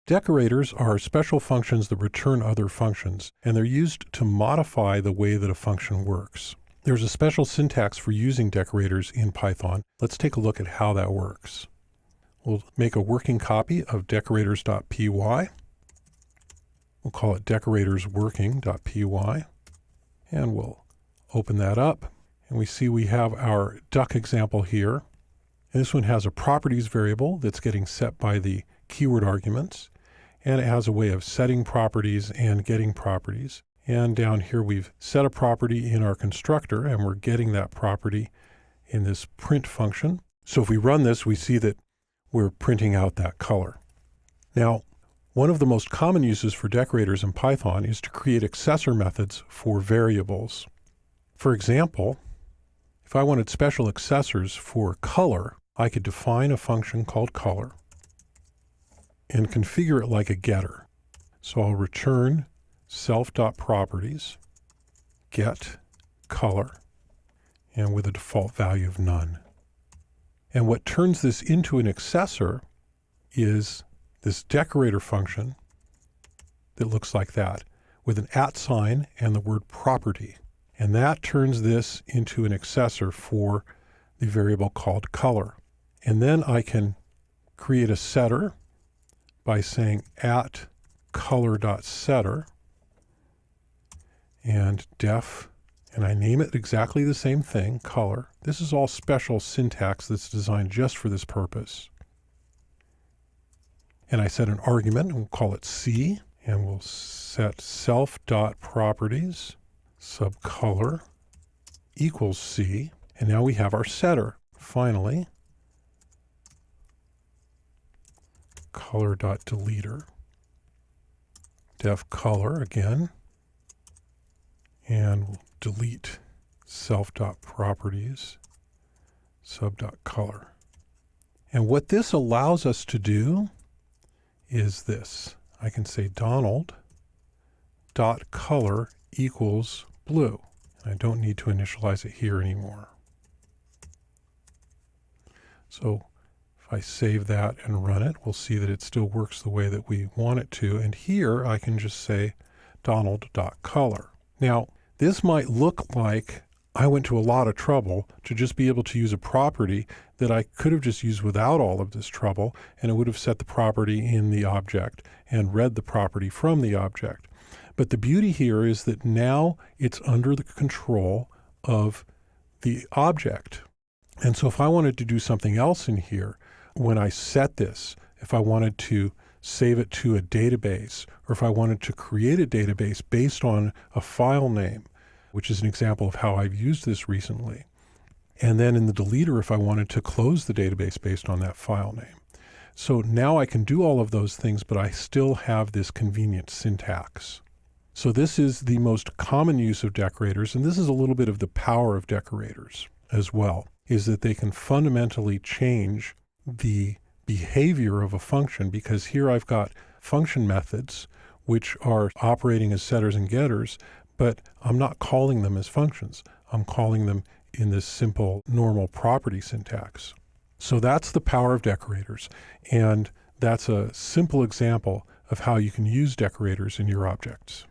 Decorators are special functions that return other functions, and they're used to modify the way that a function works. There's a special syntax for using decorators in Python. Let's take a look at how that works. We'll make a working copy of decorators.py. We'll call it decoratorsworking.py, and we'll open that up. And we see we have our duck example here. And this one has a properties variable that's getting set by the keyword arguments. And it has a way of setting properties and getting properties. And down here we've set a property in our constructor, and we're getting that property in this print function. So if we run this, we see that we're printing out that color. Now, one of the most common uses for decorators in Python is to create accessor methods for variables. For example, if I wanted special accessors for color, I could define a function called color and configure it like a getter. So I'll return self.properties, get color, and with a default value of none. And what turns this into an accessor is this decorator function that looks like that, with an @ sign and the word property. And that turns this into an accessor for the variable called color. And then I can create a setter by saying @color.setter and def, and I name it exactly the same thing, color. This is all special syntax that's designed just for this purpose. And I set an argument, and we'll call it C, and we'll set self.properties subcolor equals C, and now we have our setter. Finally, color.deleter, def color again, and we'll delete self.properties sub.color. And what this allows us to do is this. I can say Donald.color equals blue. I don't need to initialize it here anymore. So if I save that and run it, we'll see that it still works the way that we want it to. And here I can just say Donald.color. Now, this might look like I went to a lot of trouble to just be able to use a property that I could have just used without all of this trouble, and it would have set the property in the object and read the property from the object. But the beauty here is that now it's under the control of the object. And so if I wanted to do something else in here, when I set this, if I wanted to save it to a database, or if I wanted to create a database based on a file name, which is an example of how I've used this recently. And then in the deleter, if I wanted to close the database based on that file name. So now I can do all of those things, but I still have this convenient syntax. So this is the most common use of decorators, and this is a little bit of the power of decorators as well, is that they can fundamentally change the behavior of a function, because here I've got function methods which are operating as setters and getters, but I'm not calling them as functions. I'm calling them in this simple normal property syntax. So that's the power of decorators, and that's a simple example of how you can use decorators in your objects.